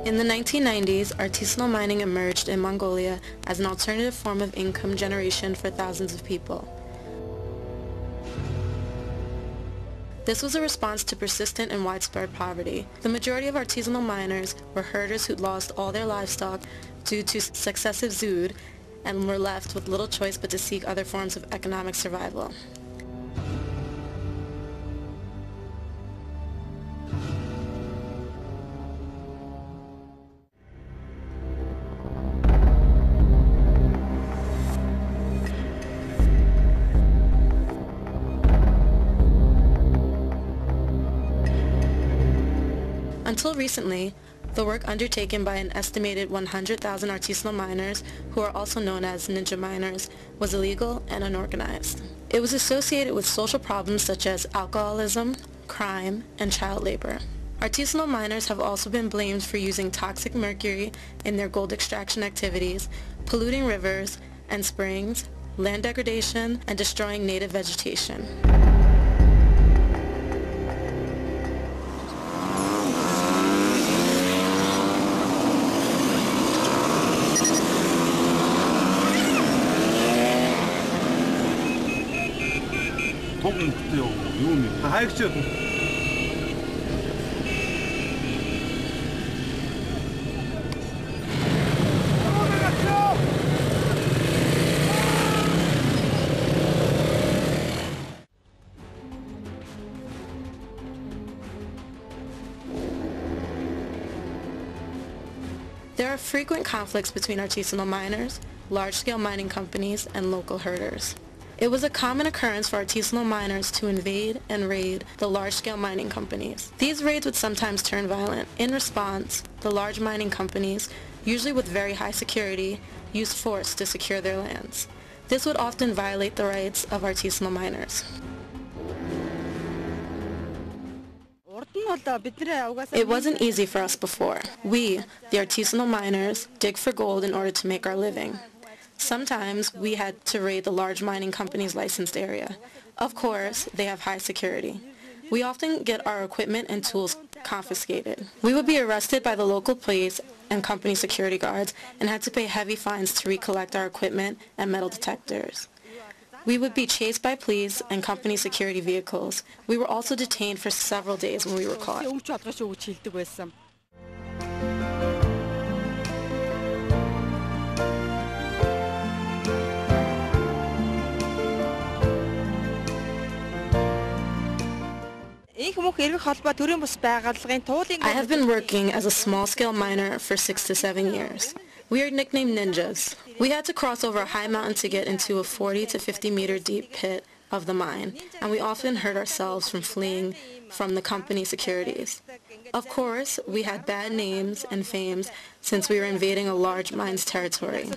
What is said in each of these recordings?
In the 1990s, artisanal mining emerged in Mongolia as an alternative form of income generation for thousands of people. This was a response to persistent and widespread poverty. The majority of artisanal miners were herders who'd lost all their livestock due to successive zood and were left with little choice but to seek other forms of economic survival. Until recently, the work undertaken by an estimated 100,000 artisanal miners, who are also known as ninja miners, was illegal and unorganized. It was associated with social problems such as alcoholism, crime, and child labor. Artisanal miners have also been blamed for using toxic mercury in their gold extraction activities, polluting rivers and springs, land degradation, and destroying native vegetation. There are frequent conflicts between artisanal miners, large-scale mining companies, and local herders. It was a common occurrence for artisanal miners to invade and raid the large-scale mining companies. These raids would sometimes turn violent. In response, the large mining companies, usually with very high security, used force to secure their lands. This would often violate the rights of artisanal miners. It wasn't easy for us before. We, the artisanal miners, dig for gold in order to make our living. Sometimes we had to raid the large mining company's licensed area. Of course, they have high security. We often get our equipment and tools confiscated. We would be arrested by the local police and company security guards and had to pay heavy fines to recollect our equipment and metal detectors. We would be chased by police and company security vehicles. We were also detained for several days when we were caught. I have been working as a small-scale miner for 6 to 7 years. We are nicknamed ninjas. We had to cross over a high mountain to get into a 40 to 50 meter deep pit of the mine, and we often hurt ourselves from fleeing from the company securities. Of course, we had bad names and fames since we were invading a large mine's territory.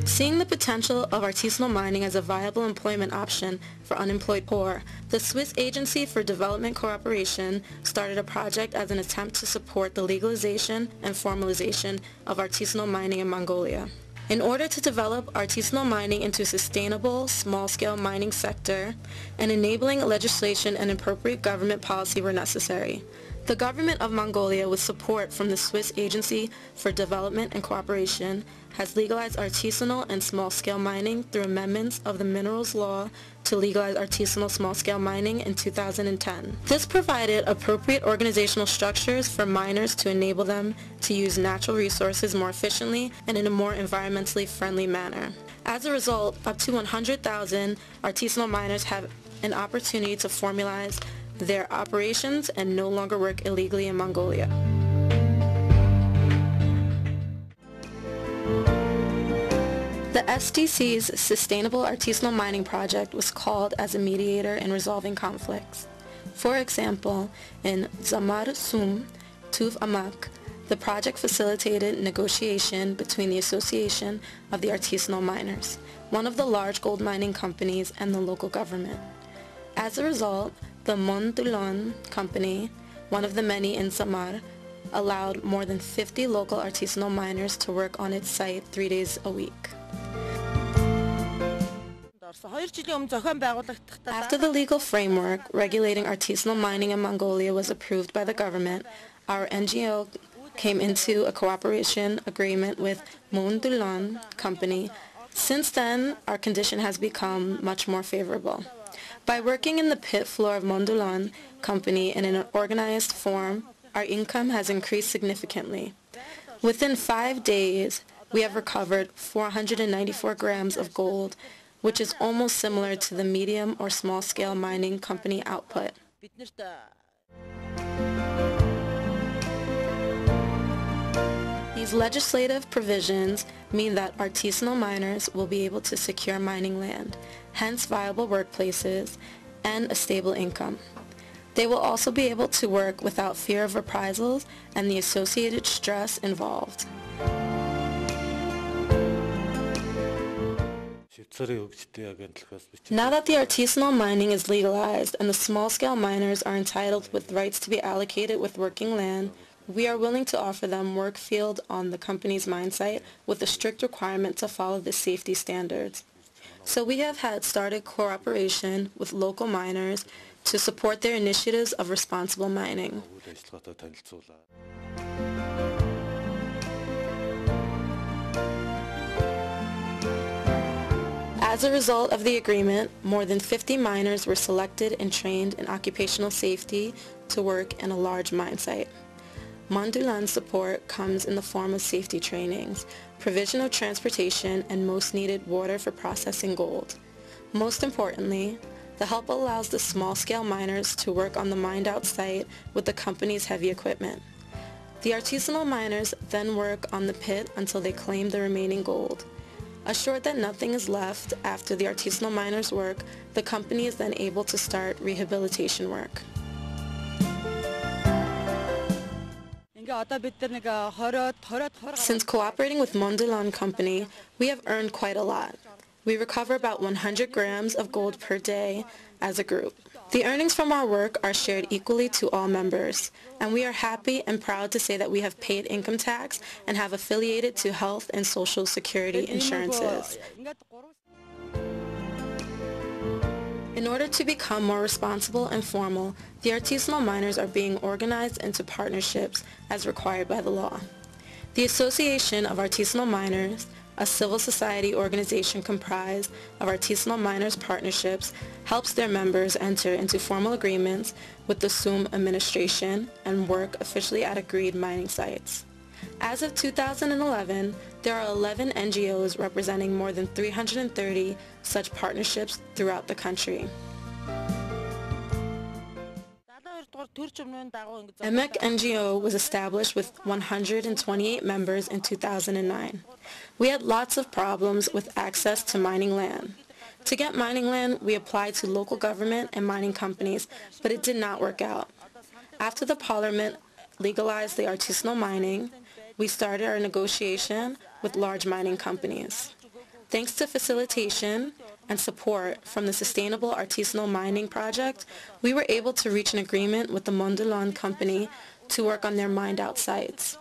Seeing the potential of artisanal mining as a viable employment option for unemployed poor, the Swiss Agency for Development Cooperation started a project as an attempt to support the legalization and formalization of artisanal mining in Mongolia. In order to develop artisanal mining into a sustainable, small-scale mining sector, and enabling legislation and appropriate government policy were necessary. The government of Mongolia, with support from the Swiss Agency for Development and Cooperation, has legalized artisanal and small-scale mining through amendments of the Minerals Law to legalize artisanal small-scale mining in 2010. This provided appropriate organizational structures for miners to enable them to use natural resources more efficiently and in a more environmentally friendly manner. As a result, up to 100,000 artisanal miners have an opportunity to formalize their operations and no longer work illegally in Mongolia. The SDC's Sustainable Artisanal Mining Project was called as a mediator in resolving conflicts. For example, in Zamar Sum, Tuf Amak, the project facilitated negotiation between the Association of the Artisanal Miners, one of the large gold mining companies, and the local government. As a result, the Mondulon company, one of the many in Samar, allowed more than 50 local artisanal miners to work on its site 3 days a week. After the legal framework regulating artisanal mining in Mongolia was approved by the government, our NGO came into a cooperation agreement with Mongolia company. Since then, our condition has become much more favorable. By working in the pit floor of Mongolia company in an organized form, our income has increased significantly. Within 5 days, we have recovered 494 grams of gold, which is almost similar to the medium or small-scale mining company output. These legislative provisions mean that artisanal miners will be able to secure mining land, hence viable workplaces, and a stable income. They will also be able to work without fear of reprisals and the associated stress involved. Now that the artisanal mining is legalized and the small-scale miners are entitled with rights to be allocated with working land, we are willing to offer them work field on the company's mine site with a strict requirement to follow the safety standards. So we have had started cooperation with local miners to support their initiatives of responsible mining. As a result of the agreement, more than 50 miners were selected and trained in occupational safety to work in a large mine site. Mondulon's support comes in the form of safety trainings, provision of transportation, and most needed water for processing gold. Most importantly, the help allows the small-scale miners to work on the mined-out site with the company's heavy equipment. The artisanal miners then work on the pit until they claim the remaining gold. Assured that nothing is left after the artisanal miners' work, the company is then able to start rehabilitation work. Since cooperating with Mongolia company, we have earned quite a lot. We recover about 100 grams of gold per day as a group. The earnings from our work are shared equally to all members, and we are happy and proud to say that we have paid income tax and have affiliated to health and social security insurances. In order to become more responsible and formal, the artisanal miners are being organized into partnerships as required by the law. The Association of Artisanal Miners, a civil society organization comprised of artisanal miners partnerships, helps their members enter into formal agreements with the SUM administration and work officially at agreed mining sites. As of 2011, there are 11 NGOs representing more than 330 such partnerships throughout the country. EMEC NGO was established with 128 members in 2009. We had lots of problems with access to mining land. To get mining land, we applied to local government and mining companies, but it did not work out. After the Parliament legalized the artisanal mining, we started our negotiation with large mining companies. Thanks to facilitation and support from the Sustainable Artisanal Mining Project, we were able to reach an agreement with the Mongolia company to work on their mined-out sites.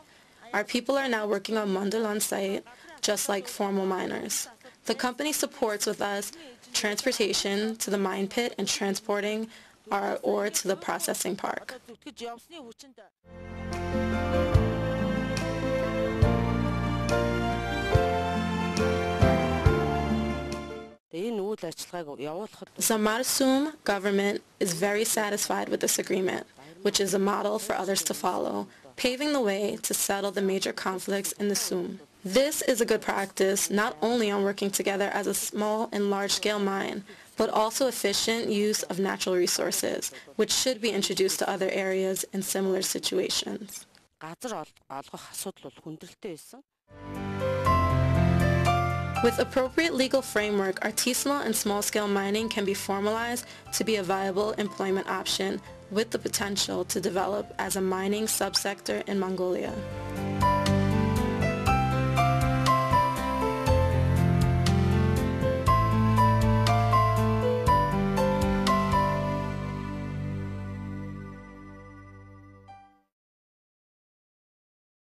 Our people are now working on Mongolia site just like formal miners. The company supports with us transportation to the mine pit and transporting our ore to the processing park. The Samarsum government is very satisfied with this agreement, which is a model for others to follow, paving the way to settle the major conflicts in the SUM. This is a good practice not only on working together as a small and large-scale mine, but also efficient use of natural resources, which should be introduced to other areas in similar situations. With appropriate legal framework, artisanal and small-scale mining can be formalized to be a viable employment option with the potential to develop as a mining subsector in Mongolia.